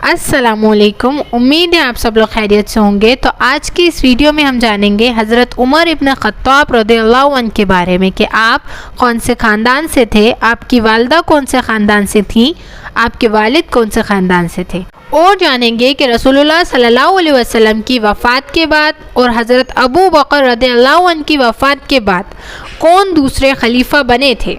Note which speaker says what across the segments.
Speaker 1: السلام علیکم، امید ہے آپ سب لوگ خیریت سے ہوں گے۔ تو آج کی اس ویڈیو میں ہم جانیں گے حضرت عمر ابن خطاب رضی اللہ عنہ کے بارے میں کہ آپ کون سے خاندان سے تھے، آپ کی والدہ کون سے خاندان سے تھیں، آپ کے والد کون سے خاندان سے تھے، اور جانیں گے کہ رسول اللہ صلی اللہ علیہ وسلم کی وفات کے بعد اور حضرت ابو بکر رضی اللہ عنہ کی وفات کے بعد کون دوسرے خلیفہ بنے تھے۔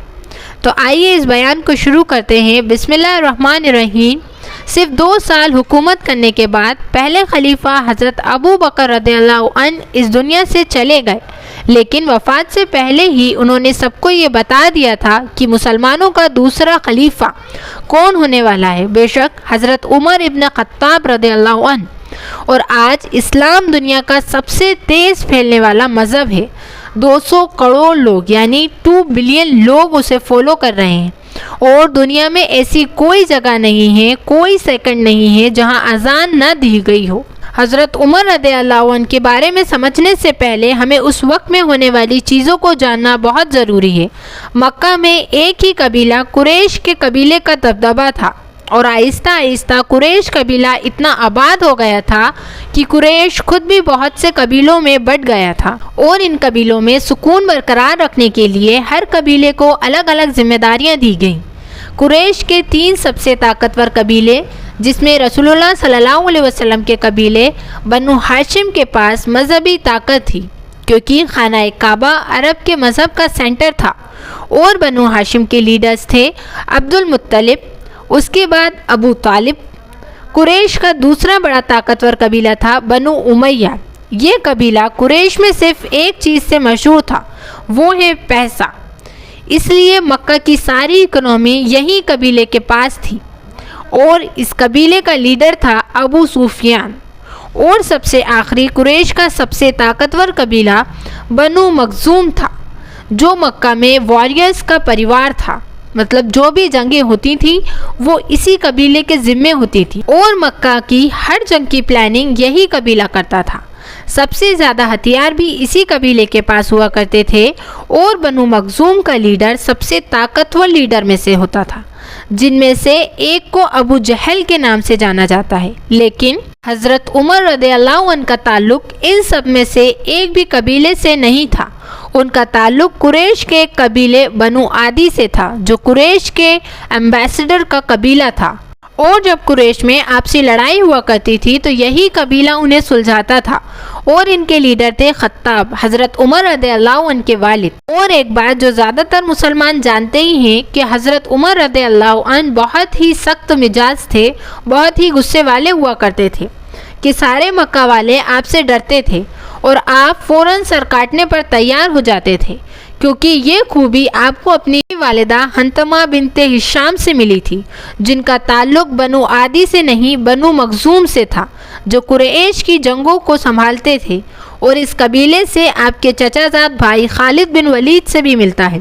Speaker 1: تو آئیے اس بیان کو شروع کرتے ہیں۔ بسم اللہ الرحمن الرحیم۔ صرف 2 سال حکومت کرنے کے بعد پہلے خلیفہ حضرت ابو بکر رضی اللہ عنہ اس دنیا سے چلے گئے، لیکن وفات سے پہلے ہی انہوں نے سب کو یہ بتا دیا تھا کہ مسلمانوں کا دوسرا خلیفہ کون ہونے والا ہے، بے شک حضرت عمر ابن خطاب رضی اللہ عنہ۔ اور آج اسلام دنیا کا سب سے تیز پھیلنے والا مذہب ہے۔ 200 کروڑ لوگ یعنی 2 بلین لوگ اسے فالو کر رہے ہیں، اور دنیا میں ایسی کوئی جگہ نہیں ہے، کوئی سیکنڈ نہیں ہے جہاں اذان نہ دی گئی ہو۔ حضرت عمر رضی اللہ عنہ کے بارے میں سمجھنے سے پہلے ہمیں اس وقت میں ہونے والی چیزوں کو جاننا بہت ضروری ہے۔ مکہ میں ایک ہی قبیلہ قریش کے قبیلے کا دبدبہ تھا، اور آہستہ آہستہ قریش قبیلہ اتنا آباد ہو گیا تھا کہ قریش خود بھی بہت سے قبیلوں میں بٹ گیا تھا، اور ان قبیلوں میں سکون برقرار رکھنے کے لیے ہر قبیلے کو الگ الگ ذمہ داریاں دی گئیں۔ قریش کے 3 سب سے طاقتور قبیلے، جس میں رسول اللہ صلی اللہ علیہ وسلم کے قبیلے بنو ہاشم کے پاس مذہبی طاقت تھی، کیونکہ خانہ کعبہ عرب کے مذہب کا سینٹر تھا، اور بنو ہاشم کے لیڈرز تھے عبد المطلب، اس کے بعد ابو طالب۔ قریش کا دوسرا بڑا طاقتور قبیلہ تھا بنو امیہ۔ یہ قبیلہ قریش میں صرف ایک چیز سے مشہور تھا، وہ ہے پیسہ، اس لیے مکہ کی ساری اکنومی یہی قبیلے کے پاس تھی، اور اس قبیلے کا لیڈر تھا ابو سفیان۔ اور سب سے آخری قریش کا سب سے طاقتور قبیلہ بنو مخزوم تھا، جو مکہ میں واریئرز کا پریوار تھا، مطلب جو بھی جنگیں ہوتی تھیں وہ اسی قبیلے کے ذمے ہوتی تھی، اور مکہ کی ہر جنگ کی پلاننگ یہی قبیلہ کرتا تھا۔ سب سے زیادہ ہتھیار بھی اسی قبیلے کے پاس ہوا کرتے تھے، اور بنو مخزوم کا لیڈر سب سے طاقتور لیڈر میں سے ہوتا تھا، جن میں سے ایک کو ابو جہل کے نام سے جانا جاتا ہے۔ لیکن حضرت عمر رضی اللہ عنہ کا تعلق ان سب میں سے ایک بھی قبیلے سے نہیں تھا، ان کا تعلق قریش کے قبیلے بنو عادی سے تھا، جو قریش کے ایمبیسڈر کا قبیلہ تھا، اور جب قریش میں آپسی لڑائی ہوا کرتی تھی تو یہی قبیلہ انہیں سلجھاتا تھا، اور ان کے لیڈر تھے خطاب، حضرت عمر رضی اللہ عنہ کے والد۔ اور ایک بات جو زیادہ تر مسلمان جانتے ہی ہیں کہ حضرت عمر رضی اللہ عنہ بہت ہی سخت مزاج تھے، بہت ہی غصے والے ہوا کرتے تھے، کہ سارے مکہ والے آپ سے ڈرتے تھے، اور آپ فوراً سر کاٹنے پر تیار ہو جاتے تھے، کیونکہ یہ خوبی آپ کو اپنی والدہ حنتمہ بنت ہشام سے ملی تھی، جن کا تعلق بنو عادی سے نہیں بنو مخزوم سے تھا، جو قریش کی جنگوں کو سنبھالتے تھے، اور اس قبیلے سے آپ کے چچا زاد بھائی خالد بن ولید سے بھی ملتا ہے۔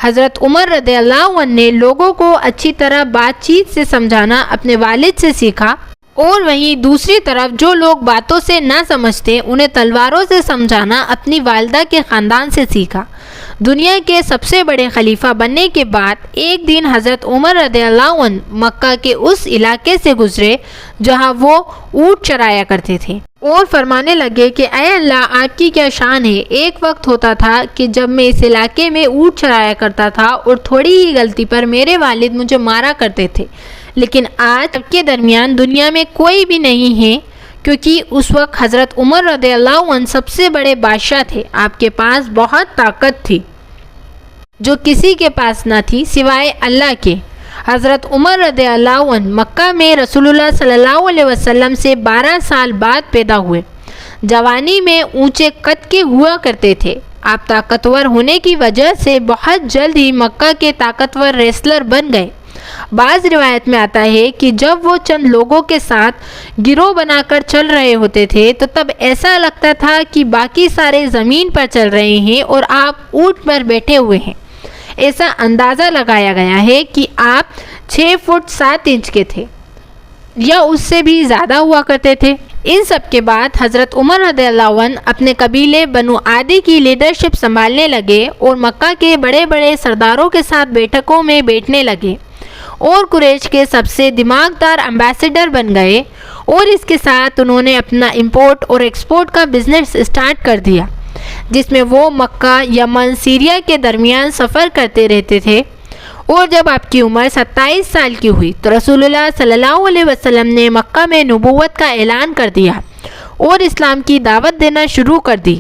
Speaker 1: حضرت عمر رضی اللہ عنہ نے لوگوں کو اچھی طرح بات چیت سے سمجھانا اپنے والد سے سیکھا، اور وہیں دوسری طرف جو لوگ باتوں سے نہ سمجھتے انہیں تلواروں سے سمجھانا اپنی والدہ کے خاندان سے سیکھا۔ دنیا کے سب سے بڑے خلیفہ بننے کے بعد ایک دن حضرت عمر رضی اللہ عنہ مکہ کے اس علاقے سے گزرے جہاں وہ اونٹ چرایا کرتے تھے، اور فرمانے لگے کہ اے اللہ، آپ کی کیا شان ہے۔ ایک وقت ہوتا تھا کہ جب میں اس علاقے میں اونٹ چرایا کرتا تھا، اور تھوڑی ہی غلطی پر میرے والد مجھے مارا کرتے تھے، لیکن آج کے درمیان دنیا میں کوئی بھی نہیں ہے، کیونکہ اس وقت حضرت عمر رضی اللہ عنہ سب سے بڑے بادشاہ تھے۔ آپ کے پاس بہت طاقت تھی جو کسی کے پاس نہ تھی سوائے اللہ کے۔ حضرت عمر رضی اللہ عنہ مکہ میں رسول اللہ صلی اللہ علیہ وسلم سے 12 سال بعد پیدا ہوئے۔ جوانی میں اونچے قد کے ہوا کرتے تھے۔ آپ طاقتور ہونے کی وجہ سے بہت جلد ہی مکہ کے طاقتور ریسلر بن گئے۔ بعض روایت میں آتا ہے کہ جب وہ چند لوگوں کے ساتھ گروہ بنا کر چل رہے ہوتے تھے تو تب ایسا لگتا تھا کہ باقی سارے زمین پر چل رہے ہیں اور آپ اونٹ پر بیٹھے ہوئے ہیں۔ ایسا اندازہ لگایا گیا ہے کہ آپ 6 فٹ 7 انچ کے تھے، یا اس سے بھی زیادہ ہوا کرتے تھے۔ ان سب کے بعد حضرت عمر رضی اللہ عنہ اپنے قبیلے بنو عادی کی لیڈرشپ سنبھالنے لگے، اور مکہ کے بڑے بڑے سرداروں کے ساتھ بیٹھکوں میں بیٹھنے لگے، اور قریش کے سب سے دماغدار امبیسڈر بن گئے، اور اس کے ساتھ انہوں نے اپنا امپورٹ اور ایکسپورٹ کا بزنس اسٹارٹ کر دیا، جس میں وہ مکہ، یمن، سیریا کے درمیان سفر کرتے رہتے تھے۔ اور جب آپ کی عمر 27 سال کی ہوئی تو رسول اللہ صلی اللہ علیہ وسلم نے مکہ میں نبوت کا اعلان کر دیا اور اسلام کی دعوت دینا شروع کر دی۔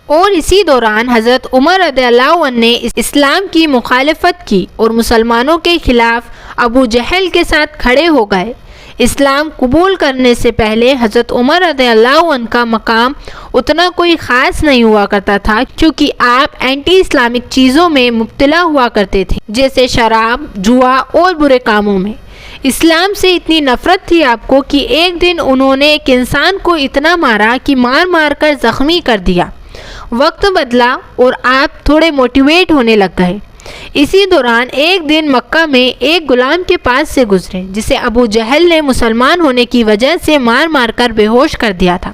Speaker 1: اور اسی دوران حضرت عمر رضی اللہ عنہ نے اسلام کی مخالفت کی اور مسلمانوں کے خلاف ابو جہل کے ساتھ کھڑے ہو گئے۔ اسلام قبول کرنے سے پہلے حضرت عمر رضی اللہ عنہ کا مقام اتنا کوئی خاص نہیں ہوا کرتا تھا، کیونکہ آپ اینٹی اسلامک چیزوں میں مبتلا ہوا کرتے تھے، جیسے شراب، جوا اور برے کاموں میں۔ اسلام سے اتنی نفرت تھی آپ کو کہ ایک دن انہوں نے ایک انسان کو اتنا مارا کہ مار مار کر زخمی کر دیا۔ وقت بدلا اور آپ تھوڑے موٹیویٹ ہونے لگ گئے۔ اسی دوران ایک دن مکہ میں ایک غلام کے پاس سے گزرے، جسے ابو جہل نے مسلمان ہونے کی وجہ سے مار مار کر بے ہوش کر دیا تھا۔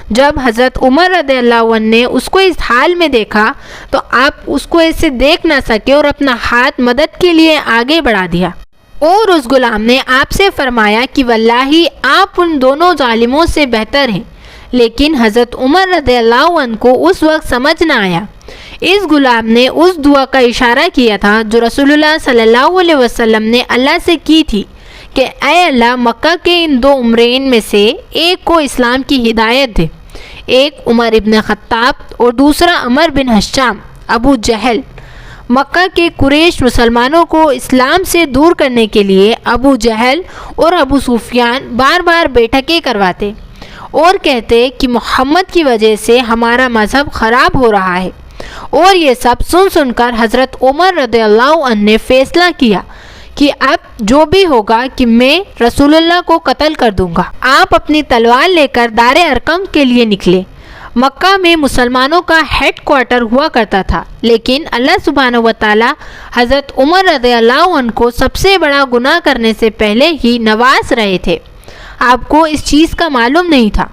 Speaker 1: جب حضرت عمر رضی اللہ عنہ نے اس کو اس حال میں دیکھا تو آپ اس کو ایسے دیکھ نہ سکے اور اپنا ہاتھ مدد کے لیے آگے بڑھا دیا، اور اس غلام نے آپ سے فرمایا کہ واللہ آپ ان دونوں ظالموں سے بہتر ہیں۔ لیکن حضرت عمر رضی اللہ عنہ کو اس وقت سمجھ نہ آیا۔ اس غلام نے اس دعا کا اشارہ کیا تھا جو رسول اللہ صلی اللہ علیہ وسلم نے اللہ سے کی تھی کہ اے اللہ، مکہ کے ان دو عمرین میں سے ایک کو اسلام کی ہدایت دے، ایک عمر ابن خطاب اور دوسرا عمر بن ہشام۔ ابو جہل مکہ کے قریش مسلمانوں کو اسلام سے دور کرنے کے لیے ابو جہل اور ابو سفیان بار بار بیٹھکیں کرواتے اور کہتے کہ محمد کی وجہ سے ہمارا مذہب خراب ہو رہا ہے، اور یہ سب سن سن کر حضرت عمر رضی اللہ عنہ نے فیصلہ کیا کہ اب جو بھی ہوگا کہ میں رسول اللہ کو قتل کر دوں گا۔ آپ اپنی تلوار لے کر دار ارقم کے لیے نکلے۔ مکہ میں مسلمانوں کا ہیڈ کوارٹر ہوا کرتا تھا، لیکن اللہ سبحانہ و تعالی حضرت عمر رضی اللہ عنہ کو سب سے بڑا گناہ کرنے سے پہلے ہی نواز رہے تھے۔ آپ کو اس چیز کا معلوم نہیں تھا۔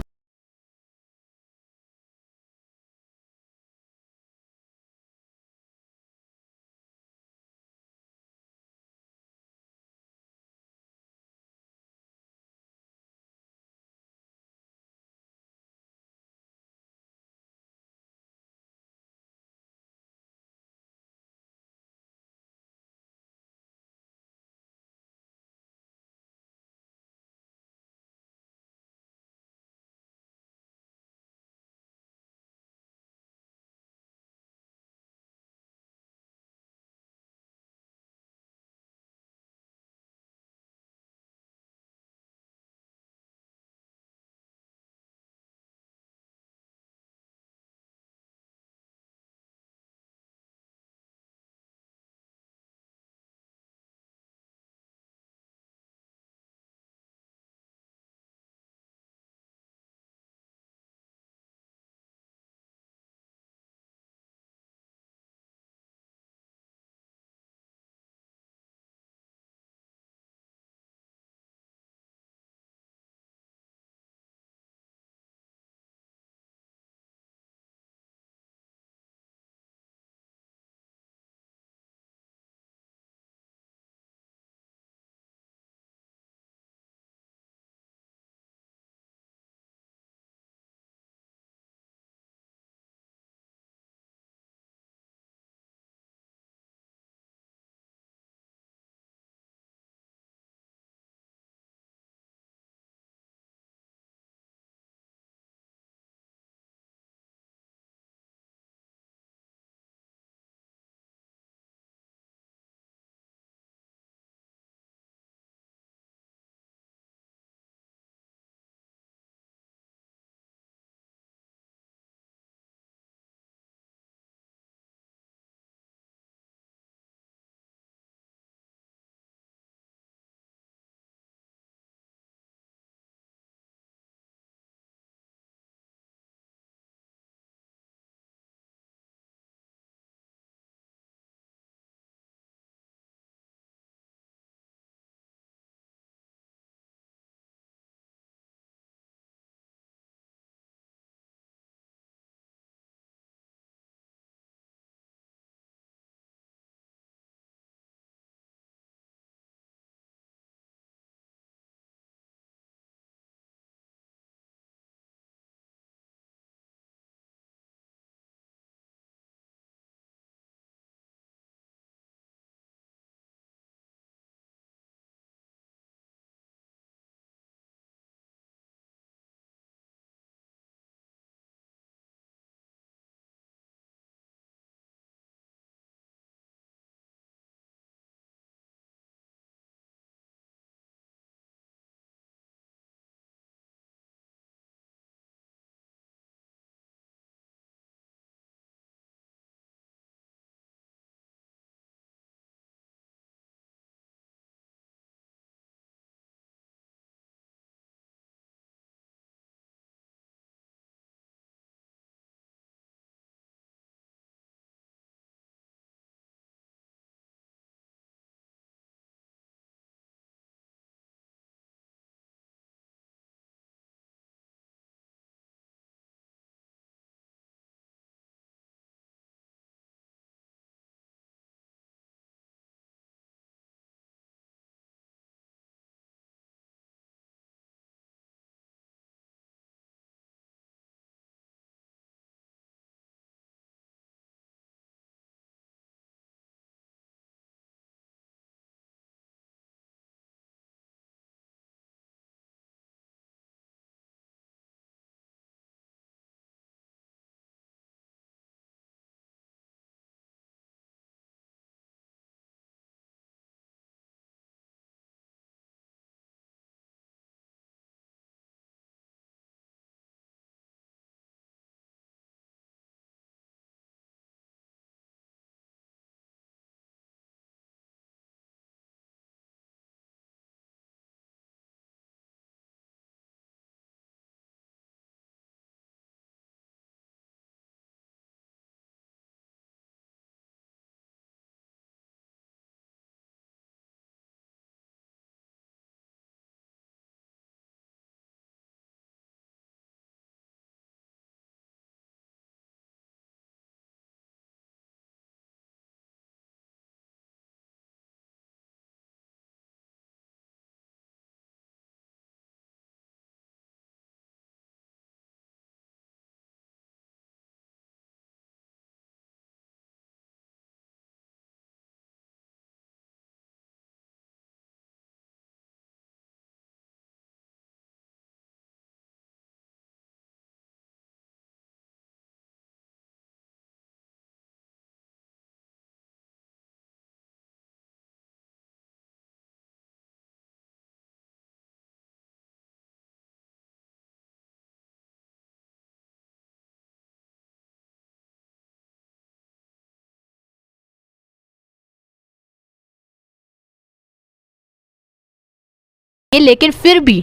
Speaker 1: لیکن پھر بھی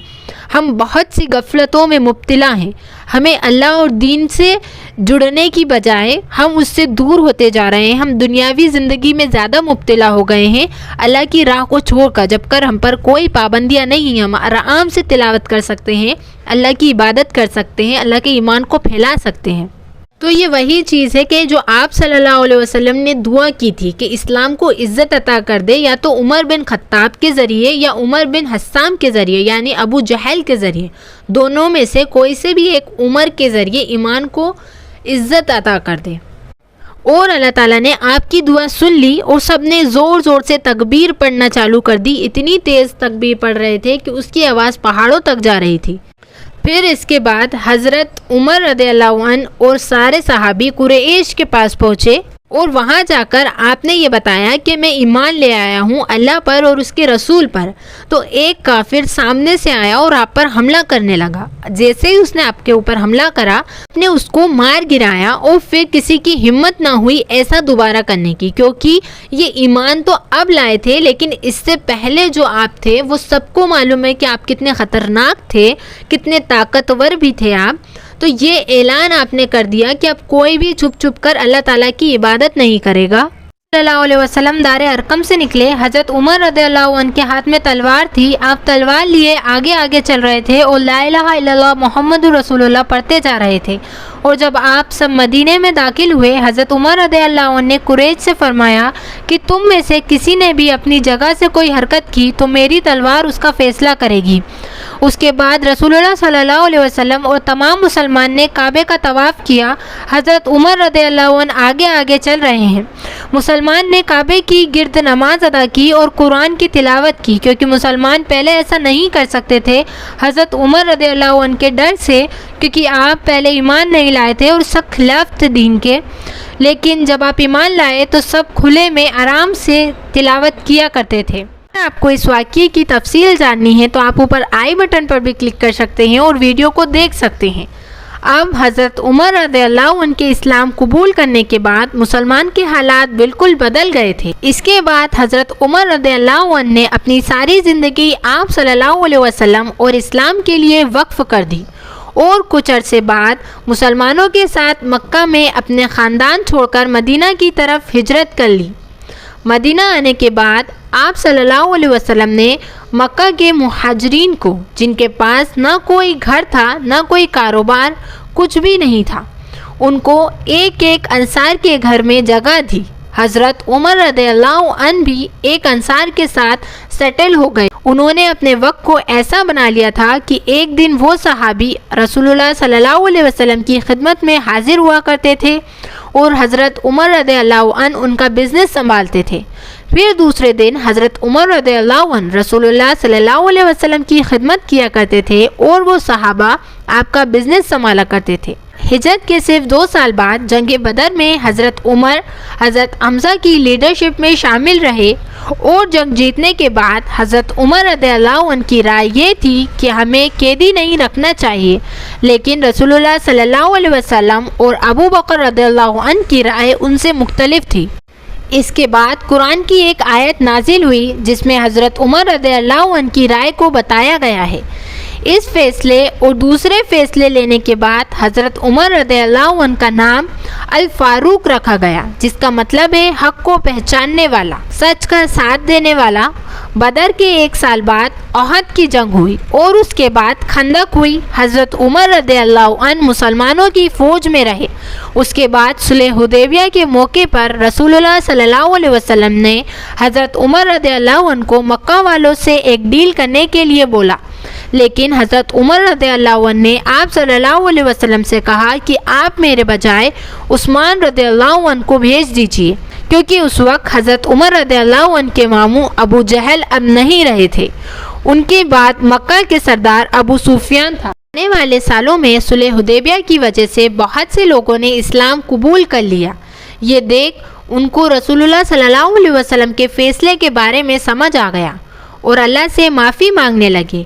Speaker 1: ہم بہت سی غفلتوں میں مبتلا ہیں. ہمیں اللہ اور دین سے جڑنے کی بجائے ہم اس سے دور ہوتے جا رہے ہیں. ہم دنیاوی زندگی میں زیادہ مبتلا ہو گئے ہیں اللہ کی راہ کو چھوڑ کر. جب کر ہم پر کوئی پابندیاں نہیں ہیں, ہم آرام سے تلاوت کر سکتے ہیں, اللہ کی عبادت کر سکتے ہیں, اللہ کے ایمان کو پھیلا سکتے ہیں. تو یہ وہی چیز ہے کہ جو آپ صلی اللہ علیہ وسلم نے دعا کی تھی کہ اسلام کو عزت عطا کر دے, یا تو عمر بن خطاب کے ذریعے یا عمر بن حسام کے ذریعے یعنی ابو جہل کے ذریعے, دونوں میں سے کوئی سے بھی ایک عمر کے ذریعے ایمان کو عزت عطا کر دے. اور اللہ تعالیٰ نے آپ کی دعا سن لی اور سب نے زور زور سے تکبیر پڑھنا چالو کر دی. اتنی تیز تکبیر پڑھ رہے تھے کہ اس کی آواز پہاڑوں تک جا رہی تھی. پھر اس کے بعد حضرت عمر رضی اللہ عنہ اور سارے صحابی قریش کے پاس پہنچے اور وہاں جا کر آپ نے یہ بتایا کہ میں ایمان لے آیا ہوں اللہ پر اور اس کے رسول پر. تو ایک کافر سامنے سے آیا اور آپ پر حملہ کرنے لگا. جیسے ہی اس نے آپ کے اوپر حملہ کرا, آپ نے اس کو مار گرایا اور پھر کسی کی ہمت نہ ہوئی ایسا دوبارہ کرنے کی, کیونکہ یہ ایمان تو اب لائے تھے لیکن اس سے پہلے جو آپ تھے وہ سب کو معلوم ہے کہ آپ کتنے خطرناک تھے, کتنے طاقتور بھی تھے آپ. تو یہ اعلان آپ نے کر دیا کہ اب کوئی بھی چھپ چھپ کر اللہ تعالیٰ کی عبادت نہیں کرے گا. صلی اللہ علیہ وسلم دار ارقم سے نکلے. حضرت عمر رضی اللہ عنہ کے ہاتھ میں تلوار تھی. آپ تلوار لیے آگے آگے چل رہے تھے اور لا الہ الا اللہ محمد رسول اللہ پڑھتے جا رہے تھے. اور جب آپ سب مدینے میں داخل ہوئے, حضرت عمر رضی اللہ عنہ نے قریش سے فرمایا کہ تم میں سے کسی نے بھی اپنی جگہ سے کوئی حرکت کی تو میری تلوار اس کا فیصلہ کرے گی. اس کے بعد رسول اللہ صلی اللہ علیہ وسلم اور تمام مسلمان نے کعبے کا طواف کیا. حضرت عمر رضی اللہ عنہ آگے آگے چل رہے ہیں. مسلمان نے کعبے کی گرد نماز ادا کی اور قرآن کی تلاوت کی, کیونکہ مسلمان پہلے ایسا نہیں کر سکتے تھے حضرت عمر رضی اللہ عنہ کے ڈر سے, کیونکہ آپ پہلے ایمان نہیں لائے تھے اور سخت خلاف تھے دین کے. لیکن جب آپ ایمان لائے تو سب کھلے میں آرام سے تلاوت کیا کرتے تھے. آپ کو اس واقعے کی تفصیل جاننی ہے تو آپ اوپر آئی بٹن پر بھی کلک کر سکتے ہیں اور ویڈیو کو دیکھ سکتے ہیں. اب حضرت عمر رضی اللہ عنہ کے اسلام قبول کرنے کے بعد مسلمان کے حالات بالکل بدل گئے تھے. اس کے بعد حضرت عمر رضی اللہ عنہ نے اپنی ساری زندگی آپ صلی اللہ علیہ وسلم اور اسلام کے لیے وقف کر دی اور کچھ عرصے بعد مسلمانوں کے ساتھ مکہ میں اپنے خاندان چھوڑ کر مدینہ کی طرف ہجرت کر لی. مدینہ آنے کے بعد آپ صلی اللہ علیہ وسلم نے مکہ کے مہاجرین کو, جن کے پاس نہ کوئی گھر تھا نہ کوئی کاروبار, کچھ بھی نہیں تھا, ان کو ایک ایک انصار کے گھر میں جگہ دی. حضرت عمر رضی اللہ عنہ بھی ایک انصار کے ساتھ سیٹل ہو گئے. انہوں نے اپنے وقت کو ایسا بنا لیا تھا کہ ایک دن وہ صحابی رسول اللہ صلی اللہ علیہ وسلم کی خدمت میں حاضر ہوا کرتے تھے اور حضرت عمر رضی اللہ عنہ ان کا بزنس سنبھالتے تھے. پھر دوسرے دن حضرت عمر رضی اللہ عنہ رسول اللہ صلی اللہ علیہ وسلم کی خدمت کیا کرتے تھے اور وہ صحابہ آپ کا بزنس سنبھالا کرتے تھے. ہجرت کے صرف 2 سال بعد جنگ بدر میں حضرت عمر حضرت حمزہ کی لیڈرشپ میں شامل رہے اور جنگ جیتنے کے بعد حضرت عمر رضی اللہ عنہ کی رائے یہ تھی کہ ہمیں قیدی نہیں رکھنا چاہیے, لیکن رسول اللہ صلی اللہ علیہ وسلم اور ابو بکر رضی اللہ عنہ کی رائے ان سے مختلف تھی. اس کے بعد قرآن کی ایک آیت نازل ہوئی جس میں حضرت عمر رضی اللہ عنہ کی رائے کو بتایا گیا ہے. اس فیصلے اور دوسرے فیصلے لینے کے بعد حضرت عمر رضی اللہ عنہ کا نام الفاروق رکھا گیا, جس کا مطلب ہے حق کو پہچاننے والا, سچ کا ساتھ دینے والا. بدر کے 1 سال بعد احد کی جنگ ہوئی اور اس کے بعد خندق ہوئی. حضرت عمر رضی اللہ عنہ مسلمانوں کی فوج میں رہے. اس کے بعد صلح حدیبیہ کے موقع پر رسول اللہ صلی اللہ علیہ وسلم نے حضرت عمر رضی اللہ عنہ کو مکہ والوں سے ایک ڈیل کرنے کے لیے بولا, لیکن حضرت عمر رضی اللہ عنہ نے آپ صلی اللہ علیہ وسلم سے کہا کہ آپ میرے بجائے عثمان رضی اللہ عنہ کو بھیج دیجیے, کیونکہ اس وقت حضرت عمر رضی اللہ عنہ کے ماموں ابو جہل اب نہیں رہے تھے. ان کے بعد مکہ کے سردار ابو سفیان تھا. آنے والے سالوں میں صلح حدیبیہ کی وجہ سے بہت سے لوگوں نے اسلام قبول کر لیا. یہ دیکھ ان کو رسول اللہ صلی اللہ علیہ وسلم کے فیصلے کے بارے میں سمجھ آ گیا اور اللہ سے معافی مانگنے لگے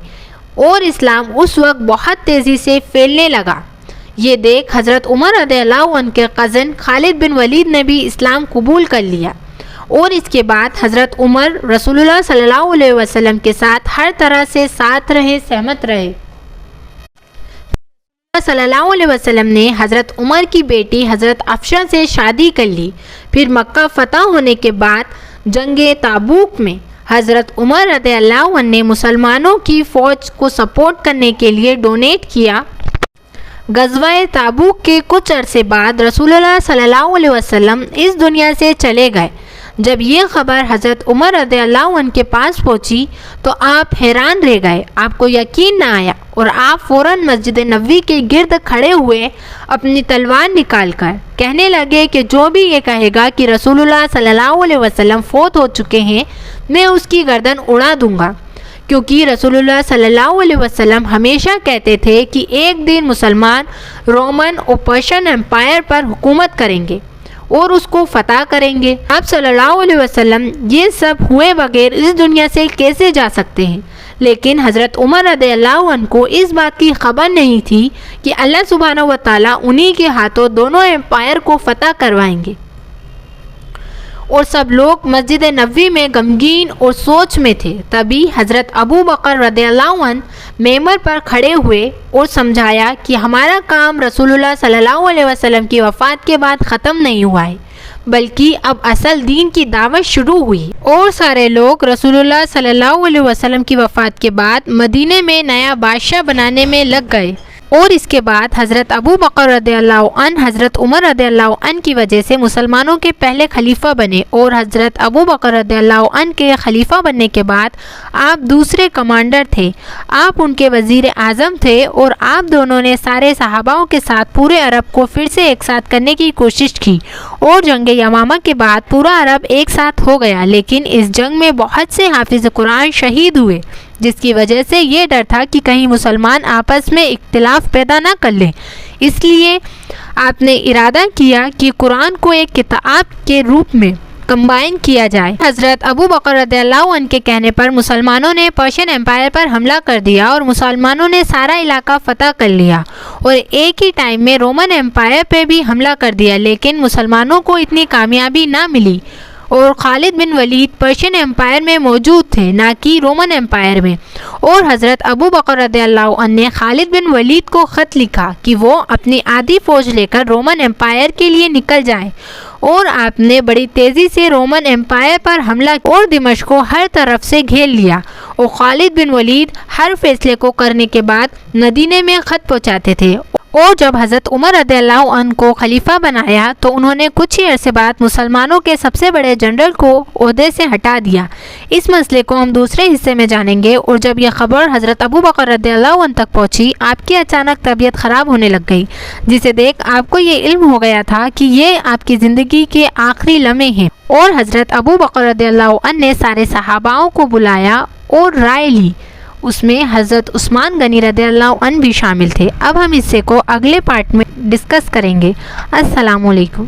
Speaker 1: اور اسلام اس وقت بہت تیزی سے پھیلنے لگا. یہ دیکھ حضرت عمر رضی اللہ عنہ کے کزن خالد بن ولید نے بھی اسلام قبول کر لیا اور اس کے بعد حضرت عمر رسول اللہ صلی اللہ علیہ وسلم کے ساتھ ہر طرح سے ساتھ رہے، سہمت رہے۔ صلی اللہ علیہ وسلم نے حضرت عمر کی بیٹی حضرت افشا سے شادی کر لی۔ پھر مکہ فتح ہونے کے بعد جنگ تابوک میں حضرت عمر رضی اللہ عنہ نے مسلمانوں کی فوج کو سپورٹ کرنے کے لیے ڈونیٹ کیا۔ غزوہ تابوک کے کچھ عرصے بعد رسول اللہ صلی اللہ علیہ وسلم اس دنیا سے چلے گئے۔ جب یہ خبر حضرت عمر رضی اللہ عنہ کے پاس پہنچی تو آپ حیران رہ گئے، آپ کو یقین نہ آیا اور آپ فوراً مسجد نبوی کے گرد کھڑے ہوئے اپنی تلوار نکال کر کہنے لگے کہ جو بھی یہ کہے گا کہ رسول اللہ صلی اللہ علیہ وسلم فوت ہو چکے ہیں، میں اس کی گردن اڑا دوں گا، کیونکہ رسول اللہ صلی اللہ علیہ وسلم ہمیشہ کہتے تھے کہ ایک دن مسلمان رومن اور پرشین امپائر پر حکومت کریں گے اور اس کو فتح کریں گے۔ آپ صلی اللہ علیہ وسلم یہ سب ہوئے بغیر اس دنیا سے کیسے جا سکتے ہیں؟ لیکن حضرت عمر رضی اللہ عنہ کو اس بات کی خبر نہیں تھی کہ اللہ سبحانہ و تعالیٰ انہی کے ہاتھوں دونوں امپائر کو فتح کروائیں گے، اور سب لوگ مسجد نبوی میں غمگین اور سوچ میں تھے۔ تبھی حضرت ابو بکر رضی اللہ عنہ ممبر پر کھڑے ہوئے اور سمجھایا کہ ہمارا کام رسول اللہ صلی اللہ علیہ وسلم کی وفات کے بعد ختم نہیں ہوا ہے، بلکہ اب اصل دین کی دعوت شروع ہوئی، اور سارے لوگ رسول اللہ صلی اللہ علیہ وسلم کی وفات کے بعد مدینے میں نیا بادشاہ بنانے میں لگ گئے۔ اور اس کے بعد حضرت ابو بکر رضی اللہ عنہ حضرت عمر رضی اللہ عنہ کی وجہ سے مسلمانوں کے پہلے خلیفہ بنے، اور حضرت ابو بکر رضی اللہ عنہ کے خلیفہ بننے کے بعد آپ دوسرے کمانڈر تھے، آپ ان کے وزیر اعظم تھے، اور آپ دونوں نے سارے صحاباؤں کے ساتھ پورے عرب کو پھر سے ایک ساتھ کرنے کی کوشش کی، اور جنگ یمامہ کے بعد پورا عرب ایک ساتھ ہو گیا۔ لیکن اس جنگ میں بہت سے حافظ قرآن شہید ہوئے، جس کی وجہ سے یہ ڈر تھا کہ کہیں مسلمان آپس میں اختلاف پیدا نہ کر لیں، اس لیے آپ نے ارادہ کیا کہ قرآن کو ایک کتاب کے روپ میں کمبائن کیا جائے۔ حضرت ابو بکر رضی اللہ عنہ کے کہنے پر مسلمانوں نے پرشین امپائر پر حملہ کر دیا اور مسلمانوں نے سارا علاقہ فتح کر لیا، اور ایک ہی ٹائم میں رومن امپائر پہ بھی حملہ کر دیا، لیکن مسلمانوں کو اتنی کامیابی نہ ملی، اور خالد بن ولید پرشین امپائر میں موجود تھے، نہ کہ رومن امپائر میں، اور حضرت ابو بکر رضی اللہ عنہ نے خالد بن ولید کو خط لکھا کہ وہ اپنی آدھی فوج لے کر رومن امپائر کے لیے نکل جائیں، اور آپ نے بڑی تیزی سے رومن امپائر پر حملہ کیا اور دمشق کو ہر طرف سے گھیر لیا، اور خالد بن ولید ہر فیصلے کو کرنے کے بعد مدینے میں خط پہنچاتے تھے، اور جب حضرت عمر رضی اللہ عنہ کو خلیفہ بنایا تو انہوں نے کچھ ہی عرصے بعد مسلمانوں کے سب سے بڑے جنرل کو عہدے سے ہٹا دیا۔ اس مسئلے کو ہم دوسرے حصے میں جانیں گے۔ اور جب یہ خبر حضرت ابو بکر رضی اللہ عنہ تک پہنچی، آپ کی اچانک طبیعت خراب ہونے لگ گئی، جسے دیکھ آپ کو یہ علم ہو گیا تھا کہ یہ آپ کی زندگی کے آخری لمحے ہیں، اور حضرت ابو بکر رضی اللہ عنہ نے سارے صحاباؤں کو بلایا اور رائے لی، اس میں حضرت عثمان غنی رضی اللہ عنہ بھی شامل تھے۔ اب ہم اس کو اگلے پارٹ میں ڈسکس کریں گے۔ السلام علیکم۔